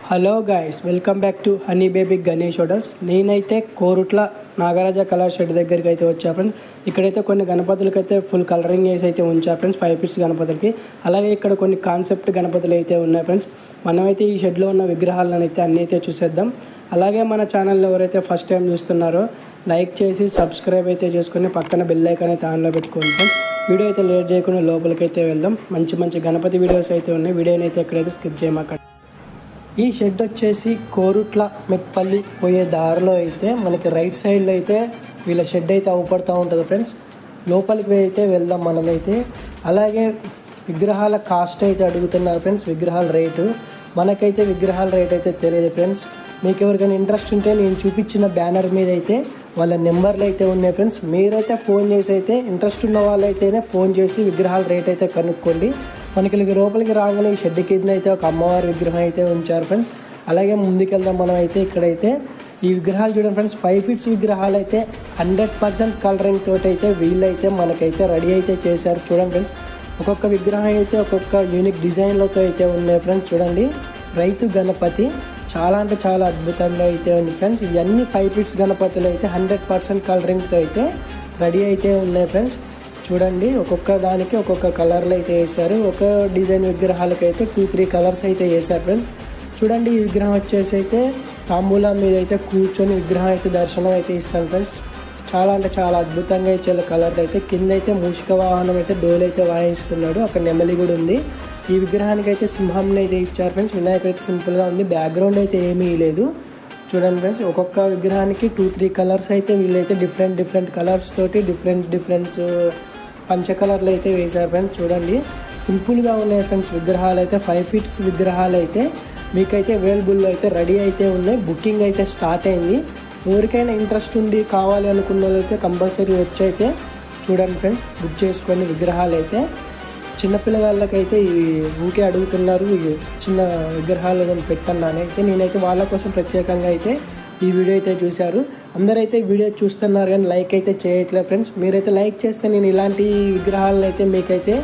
Hello guys, welcome back to honey baby Ganesh hotels. నేనైతే Korutla Nagaraja colour shed దగ్గరికి అయితే వచ్చా ఫ్రెండ్స్. ఇక్కడైతే కొన్ని గణపతులకి అయితే ఫుల్ కలరింగ్ వేసి అయితే ఉంచా ఫ్రెండ్స్, 5 ఫీట్స్ గణపతులకి. అలాగే ఇక్కడ కొన్ని కాన్సెప్ట్ గణపతులు అయితే ఉన్నాయి ఫ్రెండ్స్. మనమైతే ఈ షెడ్లో ఉన్న విగ్రహాలను అయితే అన్నీ అయితే చూసేద్దాం. అలాగే మన ఛానల్లో ఎవరైతే ఫస్ట్ టైం చూస్తున్నారో లైక్ చేసి సబ్స్క్రైబ్ అయితే చేసుకొని పక్కన బెల్ ఐకాన్ అయితే ఆన్లో పెట్టుకోండి ఫ్రెండ్స్. వీడియో అయితే లేట్ చేయకుండా లోపలికి అయితే వెళ్దాం. మంచి మంచి గణపతి వీడియోస్ అయితే ఉన్నాయి. వీడియోని అయితే ఎక్కడైతే స్కిప్ చేయమాకండి. ఈ షెడ్ వచ్చేసి కోరుట్ల మెట్పల్లి పోయే దారిలో అయితే మనకి రైట్ సైడ్లో అయితే వీళ్ళ షెడ్ అయితే అవుపడుతూ ఉంటుంది ఫ్రెండ్స్. లోపలికి అయితే వెళ్దాం మనమైతే. అలాగే విగ్రహాల కాస్ట్ అయితే అడుగుతున్నారు ఫ్రెండ్స్, విగ్రహాల రేటు. మనకైతే విగ్రహాల రేట్ అయితే తెలియదు ఫ్రెండ్స్. మీకు ఎవరికైనా ఇంట్రెస్ట్ ఉంటే నేను చూపించిన బ్యానర్ మీద అయితే వాళ్ళ నెంబర్లు అయితే ఉన్నాయి ఫ్రెండ్స్. మీరైతే ఫోన్ చేసి అయితే ఇంట్రెస్ట్ ఉన్న వాళ్ళైతేనే ఫోన్ చేసి విగ్రహాల రేట్ అయితే కనుక్కోండి. మనకి లోపలికి రాగానే ఈ షెడ్ కింద అయితే ఒక అమ్మవారి విగ్రహం అయితే ఉంచారు ఫ్రెండ్స్. అలాగే ముందుకెళ్దాం మనం అయితే. ఇక్కడైతే ఈ విగ్రహాలు చూడండి ఫ్రెండ్స్, 5 ఫీట్స్ విగ్రహాలు అయితే 100% కలరింగ్ తోటి అయితే వీళ్ళైతే మనకైతే రెడీ అయితే చేశారు. చూడండి ఫ్రెండ్స్, ఒక్కొక్క విగ్రహం అయితే ఒక్కొక్క యూనిక్ డిజైన్లతో అయితే ఉన్నాయి ఫ్రెండ్స్. చూడండి, రైతు గణపతి చాలా అంటే చాలా అద్భుతంగా అయితే ఉంది ఫ్రెండ్స్. ఇవన్నీ 5 ఫీట్స్ గణపతులు అయితే 100% కలరింగ్తో అయితే రెడీ అయితే ఉన్నాయి ఫ్రెండ్స్. చూడండి, ఒక్కొక్క దానికి ఒక్కొక్క కలర్లు అయితే వేశారు. ఒక డిజైన్ విగ్రహాలకి అయితే 2-3 కలర్స్ అయితే వేశారు ఫ్రెండ్స్. చూడండి, ఈ విగ్రహం వచ్చేసి అయితే తాంబూలం మీద అయితే కూర్చొని విగ్రహం అయితే దర్శనం అయితే ఇస్తాను ఫ్రెండ్స్. చాలా అంటే చాలా అద్భుతంగా ఇచ్చే కలర్ అయితే. కింద అయితే మూషిక వాహనం అయితే డోలు అయితే వాయిస్తున్నాడు. అక్కడ నెమలి కూడా ఉంది. ఈ విగ్రహానికి అయితే సింహంని అయితే ఇచ్చారు ఫ్రెండ్స్. వినాయకుడు అయితే సింపుల్గా ఉంది. బ్యాక్గ్రౌండ్ అయితే ఏమీ లేదు. చూడండి ఫ్రెండ్స్, ఒక్కొక్క విగ్రహానికి 2-3 కలర్స్ అయితే వీళ్ళైతే డిఫరెంట్ కలర్స్ తోటి డిఫరెంట్ పంచ కలర్లు అయితే వేశారు ఫ్రెండ్స్. చూడండి, సింపుల్గా ఉన్నాయి ఫ్రెండ్స్ విగ్రహాలు అయితే. 5 ఫీట్స్ విగ్రహాలు అయితే మీకైతే అవైలబుల్లో అయితే రెడీ అయితే ఉన్నాయి. బుకింగ్ అయితే స్టార్ట్ అయింది. ఎవరికైనా ఇంట్రెస్ట్ ఉండి కావాలి అనుకున్న వాళ్ళైతే కంపల్సరీ వచ్చి అయితే చూడండి ఫ్రెండ్స్, బుక్ చేసుకొని విగ్రహాలు అయితే. చిన్నపిల్లగాళ్ళకైతే ఈ ఊకే అడుగుతున్నారు ఈ చిన్న విగ్రహాలు పెట్టన్నాను అయితే. నేనైతే వాళ్ళ కోసం ప్రత్యేకంగా అయితే ఈ వీడియో అయితే చూశారు. అందరైతే వీడియో చూస్తున్నారు కానీ లైక్ అయితే చేయట్లేదు ఫ్రెండ్స్. మీరైతే లైక్ చేస్తే నేను ఇలాంటి విగ్రహాలను అయితే మీకైతే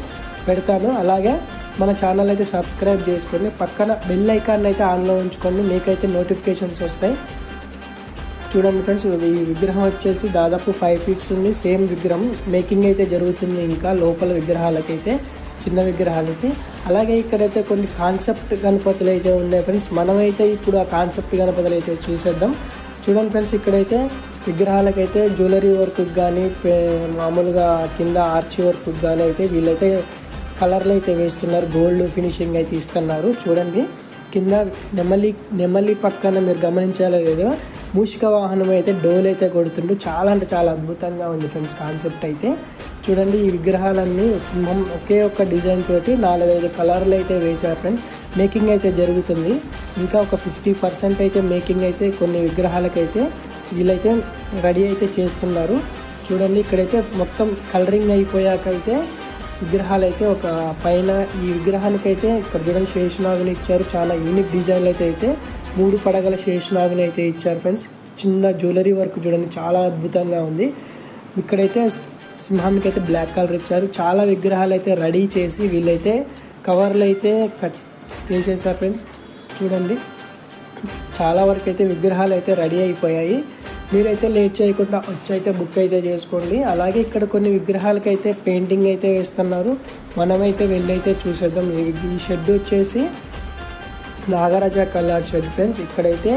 పెడతాను. అలాగే మన ఛానల్ అయితే సబ్స్క్రైబ్ చేసుకొని పక్కన బెల్ ఐకాన్ అయితే ఆన్లో ఉంచుకోండి, మీకైతే నోటిఫికేషన్స్ వస్తాయి. చూడండి ఫ్రెండ్స్, ఈ విగ్రహం వచ్చేసి దాదాపు 5 ఫీట్స్ ఉంది. సేమ్ విగ్రహం మేకింగ్ అయితే జరుగుతుంది ఇంకా లోపల విగ్రహాలకైతే, చిన్న విగ్రహాలకి. అలాగే ఇక్కడైతే కొన్ని కాన్సెప్ట్ గణపతులు అయితే ఉన్నాయి ఫ్రెండ్స్. మనమైతే ఇప్పుడు ఆ కాన్సెప్ట్ గణపతులు అయితే చూసేద్దాం. చూడండి ఫ్రెండ్స్, ఇక్కడైతే విగ్రహాలకైతే జ్యువెలరీ వర్క్ కానీ మామూలుగా కింద ఆర్చి వర్క్ కానీ అయితే వీళ్ళైతే కలర్లు అయితే వేస్తున్నారు. గోల్డ్ ఫినిషింగ్ అయితే ఇస్తున్నారు. చూడండి, కింద నెమలి పక్కన మీరు గమనించాలో లేదో మూషిక వాహనం అయితే డోల్ అయితే కొడుతుండు. చాలా అంటే చాలా అద్భుతంగా ఉంది ఫ్రెండ్స్ కాన్సెప్ట్ అయితే. చూడండి, ఈ విగ్రహాలన్నీ సింహం ఒకే ఒక్క డిజైన్ తోటి 4-5 కలర్లు అయితే వేశారు ఫ్రెండ్స్. మేకింగ్ అయితే జరుగుతుంది. ఇంకా ఒక 50% అయితే మేకింగ్ అయితే కొన్ని విగ్రహాలకైతే వీళ్ళైతే రెడీ అయితే చేస్తున్నారు. చూడండి, ఇక్కడైతే మొత్తం కలరింగ్ అయిపోయాకైతే విగ్రహాలు అయితే ఒక పైన ఈ విగ్రహానికైతే ఇక్కడ చూడండి శేషనాగుని ఇచ్చారు. చాలా యూనిక్ డిజైన్లు అయితే 3 పడగల శేషనాగుని అయితే ఇచ్చారు ఫ్రెండ్స్. చిన్న జ్యువెలరీ వర్క్ చూడండి, చాలా అద్భుతంగా ఉంది. ఇక్కడైతే సింహానికి అయితే బ్లాక్ కలర్ ఇచ్చారు. చాలా విగ్రహాలు అయితే రెడీ చేసి వీళ్ళైతే కవర్లు అయితే కట్ చేసేసారు ఫ్రెండ్స్. చూడండి, చాలా వరకు అయితే విగ్రహాలు అయితే రెడీ అయిపోయాయి. మీరైతే లేట్ చేయకుండా వచ్చి అయితే బుక్ అయితే చేసుకోండి. అలాగే ఇక్కడ కొన్ని విగ్రహాలకైతే పెయింటింగ్ అయితే వేస్తున్నారు. మనమైతే వెళ్ళైతే చూసేద్దాం. ఈ షెడ్ వచ్చేసి నాగరాజ కలర్ షెడ్ ఫ్రెండ్స్. ఇక్కడైతే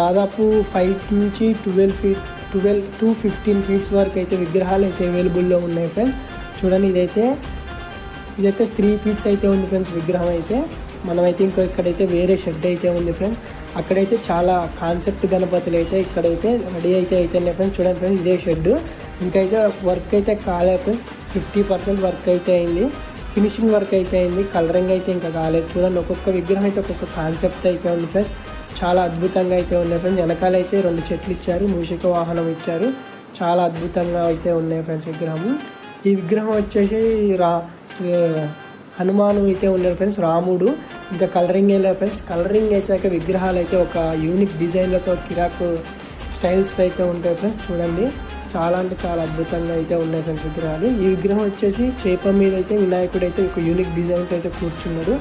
దాదాపు 5 నుంచి 12 to 15 ఫీట్స్ వరకు అయితే విగ్రహాలు అయితే అవైలబుల్లో ఉన్నాయి ఫ్రెండ్స్. చూడండి, ఇదైతే 3 ఫీట్స్ అయితే ఉంది ఫ్రెండ్స్ విగ్రహం అయితే. మనమైతే ఇంకో ఇక్కడైతే వేరే షెడ్ అయితే ఉంది ఫ్రెండ్స్. అక్కడైతే చాలా కాన్సెప్ట్ గణపతులు అయితే ఇక్కడైతే రెడీ అయితే అవుతున్నాయి ఫ్రెండ్స్. చూడండి ఫ్రెండ్స్, ఇదే షెడ్. ఇంకైతే వర్క్ అయితే కాలేదు ఫ్రెండ్స్. 50% వర్క్ అయితే అయింది. ఫినిషింగ్ వర్క్ అయితే అయింది. కలరింగ్ అయితే ఇంకా కాలేదు. చూడండి, ఒక్కొక్క విగ్రహం అయితే ఒక్కొక్క కాన్సెప్ట్ అయితే ఉంది ఫ్రెండ్స్. చాలా అద్భుతంగా అయితే ఉన్నాయి ఫ్రెండ్స్. వెనకాల అయితే 2 చెట్లు ఇచ్చారు, మూషిక వాహనం ఇచ్చారు. చాలా అద్భుతంగా అయితే ఉన్నాయి ఫ్రెండ్స్ విగ్రహం. ఈ విగ్రహం వచ్చేసి హనుమాను అయితే ఉన్నారు ఫ్రెండ్స్, రాముడు. ఇంకా కలరింగ్ వేయలేదు ఫ్రెండ్స్. కలరింగ్ వేసాక విగ్రహాలు అయితే ఒక యూనిక్ డిజైన్లతో కిరాకు స్టైల్స్ అయితే ఉంటాయి ఫ్రెండ్స్. చూడండి, చాలా అంటే చాలా అద్భుతంగా అయితే ఉన్నాయి ఫ్రెండ్స్ విగ్రహాలు. ఈ విగ్రహం వచ్చేసి చేప మీద అయితే వినాయకుడు అయితే ఒక యూనిక్ డిజైన్తో అయితే కూర్చున్నాడు.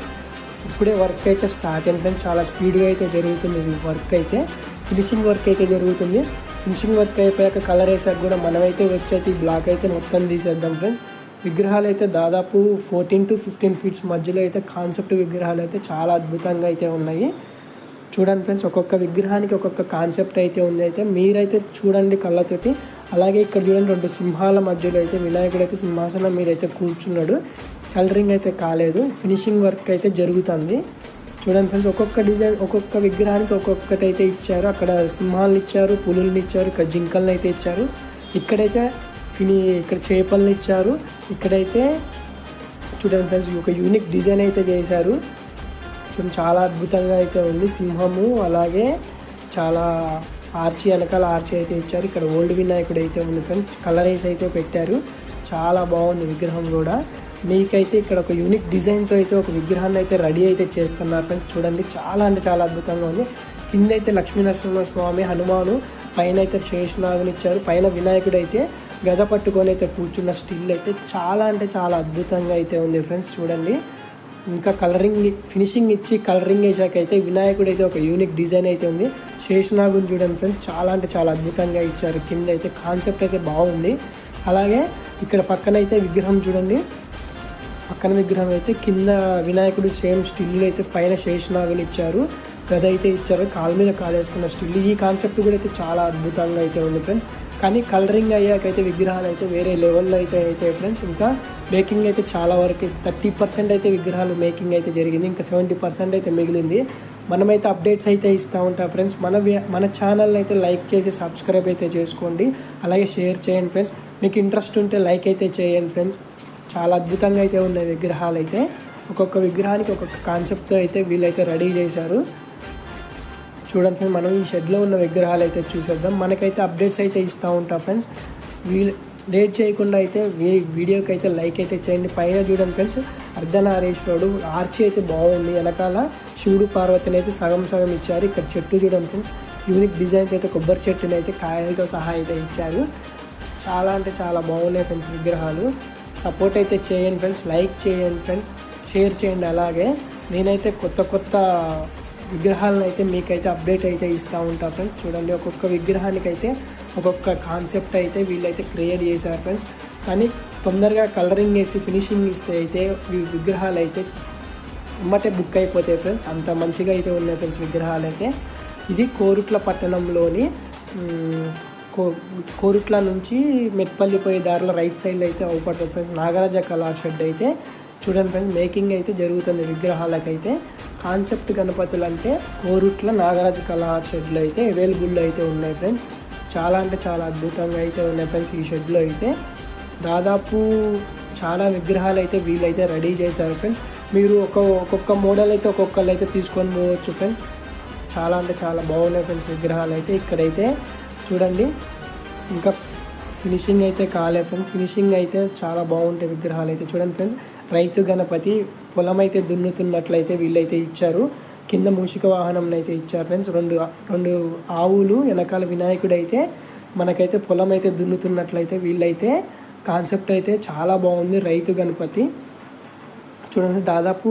ఇప్పుడే వర్క్ అయితే స్టార్ట్ అయింది ఫ్రెండ్స్. చాలా స్పీడ్గా అయితే జరుగుతుంది వర్క్ అయితే. ఫినిషింగ్ వర్క్ అయితే జరుగుతుంది. ఫినిషింగ్ వర్క్ అయిపోయాక కలర్ వేసాక కూడా మనమైతే వచ్చేది బ్లాక్ అయితే మొత్తం తీసేద్దాం ఫ్రెండ్స్. విగ్రహాలు అయితే దాదాపు 14 to 15 ఫీట్స్ మధ్యలో అయితే కాన్సెప్ట్ విగ్రహాలు అయితే చాలా అద్భుతంగా అయితే ఉన్నాయి. చూడండి ఫ్రెండ్స్, ఒక్కొక్క విగ్రహానికి ఒక్కొక్క కాన్సెప్ట్ అయితే ఉంది. అయితే మీరైతే చూడండి కళ్ళతోటి. అలాగే ఇక్కడ చూడండి 2 సింహాల మధ్యలో అయితే వినాయకుడు అయితే సింహాసనం మీద అయితే కూర్చున్నాడు. కలరింగ్ అయితే కాలేదు, ఫినిషింగ్ వర్క్ అయితే జరుగుతుంది. చూడండి ఫ్రెండ్స్, ఒక్కొక్క డిజైన్ ఒక్కొక్క విగ్రహానికి ఒక్కొక్కటి అయితే ఇచ్చారు. అక్కడ సింహాలను ఇచ్చారు, పులుల్ని ఇచ్చారు, ఇక్కడ జింకల్ని అయితే ఇచ్చారు. ఇక్కడైతే ఇక్కడ చేపలను ఇచ్చారు. ఇక్కడైతే చూడండి ఫ్రెండ్స్, ఒక యూనిక్ డిజైన్ అయితే చేశారు. చూడండి, చాలా అద్భుతంగా అయితే ఉంది. సింహము అలాగే చాలా ఆర్చి, వెనకాల ఆర్చి అయితే ఇచ్చారు. ఇక్కడ ఓల్డ్ వినాయకుడు అయితే ఉంది ఫ్రెండ్స్. కలరైజ్ అయితే పెట్టారు. చాలా బాగుంది విగ్రహం కూడా. మీకైతే ఇక్కడ ఒక యూనిక్ డిజైన్తో అయితే ఒక విగ్రహాన్ని అయితే రెడీ అయితే చేస్తున్నారు ఫ్రెండ్స్. చూడండి, చాలా అంటే చాలా అద్భుతంగా ఉంది. కింద అయితే లక్ష్మీనరసింహస్వామి, హనుమాను, పైన అయితే శేషనాగుని ఇచ్చారు. పైన వినాయకుడు అయితే గద పట్టుకొని అయితే కూర్చున్న స్టిల్ అయితే చాలా అంటే చాలా అద్భుతంగా అయితే ఉంది ఫ్రెండ్స్. చూడండి, ఇంకా కలరింగ్ ఫినిషింగ్ ఇచ్చి కలరింగ్ వేసాక అయితే వినాయకుడు అయితే ఒక యూనిక్ డిజైన్ అయితే ఉంది. శేషనాగుని చూడండి ఫ్రెండ్స్, చాలా అంటే చాలా అద్భుతంగా ఇచ్చారు. కింద అయితే కాన్సెప్ట్ అయితే బాగుంది. అలాగే ఇక్కడ పక్కన అయితే విగ్రహం చూడండి, పక్కన విగ్రహం అయితే కింద వినాయకుడు సేమ్ స్టిల్ అయితే పైన శేషనాగుని ఇచ్చారు, గద అయితే ఇచ్చారు, కాలు మీద కాలు వేసుకున్న స్టిల్. ఈ కాన్సెప్ట్ కూడా అయితే చాలా అద్భుతంగా అయితే ఉంది ఫ్రెండ్స్. కానీ కలరింగ్ అయ్యాకైతే విగ్రహాలు అయితే వేరే లెవెల్లో అయితే ఫ్రెండ్స్. ఇంకా మేకింగ్ అయితే చాలా వరకు 30% అయితే విగ్రహాలు మేకింగ్ అయితే జరిగింది. ఇంకా 70% అయితే మిగిలింది. మనమైతే అప్డేట్స్ అయితే ఇస్తూ ఉంటాం ఫ్రెండ్స్. మన ఛానల్ని అయితే లైక్ చేసి సబ్స్క్రైబ్ అయితే చేసుకోండి. అలాగే షేర్ చేయండి ఫ్రెండ్స్. మీకు ఇంట్రెస్ట్ ఉంటే లైక్ అయితే చేయండి ఫ్రెండ్స్. చాలా అద్భుతంగా అయితే ఉన్నాయి విగ్రహాలు అయితే. ఒక్కొక్క విగ్రహానికి ఒక్కొక్క కాన్సెప్ట్తో అయితే వీళ్ళైతే రెడీ చేశారు. చూడండి ఫ్రెండ్స్, మనం ఈ షెడ్లో ఉన్న విగ్రహాలు అయితే చూసేద్దాం. మనకైతే అప్డేట్స్ అయితే ఇస్తూ ఉంటాం ఫ్రెండ్స్. లేట్ చేయకుండా అయితే వీడియోకి అయితే లైక్ అయితే చేయండి. పైన చూడండి ఫ్రెండ్స్, అర్ధనారీశ్వరుడు ఆర్చి అయితే బాగుంది. వెనకాల శివుడు పార్వతిని అయితే సగం సగం ఇచ్చారు. ఇక్కడ చెట్టు చూడండి ఫ్రెండ్స్, యూనిక్ డిజైన్ అయితే కొబ్బరి చెట్టుని అయితే కాయలతో సహా అయితే ఇచ్చారు. చాలా అంటే చాలా బాగున్నాయి ఫ్రెండ్స్ విగ్రహాలు. సపోర్ట్ అయితే చేయండి ఫ్రెండ్స్, లైక్ చేయండి ఫ్రెండ్స్, షేర్ చేయండి. అలాగే నేనైతే కొత్త విగ్రహాలను అయితే మీకైతే అప్డేట్ అయితే ఇస్తూ ఉంటాను ఫ్రెండ్స్. చూడండి, ఒక్కొక్క విగ్రహానికి అయితే ఒక్కొక్క కాన్సెప్ట్ అయితే వీళ్ళైతే క్రియేట్ చేశారు ఫ్రెండ్స్. కానీ తొందరగా కలరింగ్ వేసి ఫినిషింగ్ ఇస్తే అయితే ఈ విగ్రహాలు అయితే ఎమ్మటే బుక్ అయిపోతాయి ఫ్రెండ్స్. అంత మంచిగా అయితే ఉన్నాయి ఫ్రెండ్స్ విగ్రహాలు అయితే. ఇది కోరుట్ల పట్టణంలోని కోరుట్ల నుంచి మెట్పల్లి పోయే దారిలో రైట్ సైడ్లో అయితే అవుపడుతుంది ఫ్రెండ్స్. నాగరాజ కళా షెడ్ అయితే చూడండి ఫ్రెండ్స్, మేకింగ్ అయితే జరుగుతుంది విగ్రహాలకైతే. కాన్సెప్ట్ గణపతులు అంటే కోరుట్ల నాగరాజ కళా షెడ్లో అయితే అవైలబుల్లో అయితే ఉన్నాయి ఫ్రెండ్స్. చాలా అంటే చాలా అద్భుతంగా అయితే ఉన్నాయి ఫ్రెండ్స్. ఈ షెడ్లో అయితే దాదాపు చాలా విగ్రహాలు అయితే వీళ్ళైతే రెడీ చేశారు ఫ్రెండ్స్. మీరు ఒక్కొక్క మోడల్ అయితే ఒక్కొక్కరు అయితే తీసుకొని పోవచ్చు ఫ్రెండ్స్. చాలా అంటే చాలా బాగున్నాయి ఫ్రెండ్స్ విగ్రహాలు అయితే. ఇక్కడైతే చూడండి, ఇంకా ఫినిషింగ్ అయితే కాలే ఫ్రెండ్స్. ఫినిషింగ్ అయితే చాలా బాగుంటాయి విగ్రహాలు అయితే. చూడండి ఫ్రెండ్స్, రైతు గణపతి పొలం అయితే దున్నుతున్నట్లయితే వీళ్ళైతే ఇచ్చారు. కింద మూషిక వాహనం అయితే ఇచ్చారు ఫ్రెండ్స్. రెండు ఆవులు, వెనకాల వినాయకుడు అయితే మనకైతే పొలం అయితే దున్నుతున్నట్లయితే వీళ్ళైతే కాన్సెప్ట్ అయితే చాలా బాగుంది. రైతు గణపతి చూడండి, దాదాపు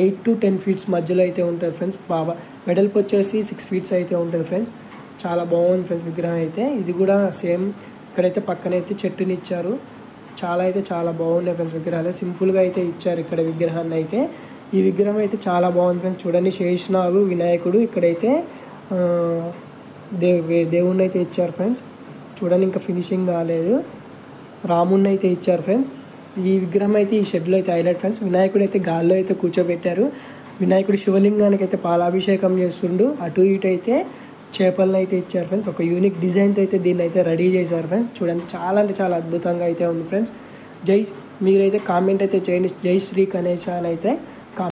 8 to 10 ఫీట్స్ మధ్యలో అయితే ఉంటుంది ఫ్రెండ్స్. వెడల్పు వచ్చేసి 6 ఫీట్స్ అయితే ఉంటుంది ఫ్రెండ్స్. చాలా బాగుంది ఫ్రెండ్స్ విగ్రహం అయితే. ఇది కూడా సేమ్. ఇక్కడైతే పక్కనైతే చెట్టుని ఇచ్చారు. చాలా అయితే చాలా బాగున్నాయి ఫ్రెండ్స్ విగ్రహాలు. సింపుల్గా అయితే ఇచ్చారు ఇక్కడ విగ్రహాన్ని అయితే. ఈ విగ్రహం అయితే చాలా బాగుంది ఫ్రెండ్స్. చూడండి, శేషనాగు, వినాయకుడు, ఇక్కడైతే దేవుణ్ణి అయితే ఇచ్చారు ఫ్రెండ్స్. చూడండి, ఇంకా ఫినిషింగ్ కాలేదు. రాముణ్ణి అయితే ఇచ్చారు ఫ్రెండ్స్. ఈ విగ్రహం అయితే ఈ షెడ్లో అయితే హైలైట్ ఫ్రెండ్స్. వినాయకుడు అయితే గాల్లో అయితే కూర్చోబెట్టారు. వినాయకుడు శివలింగానికి అయితే పాలాభిషేకం చేస్తుండు. అటు ఇటు అయితే చేపలను అయితే ఇచ్చారు ఫ్రెండ్స్. ఒక యూనిక్ డిజైన్తో అయితే దీన్ని అయితే రెడీ చేశారు ఫ్రెండ్స్. చూడండి, చాలా అంటే చాలా అద్భుతంగా అయితే ఉంది ఫ్రెండ్స్. మీరైతే కామెంట్ అయితే చేయండి, జై శ్రీ గణేష్ అని అయితే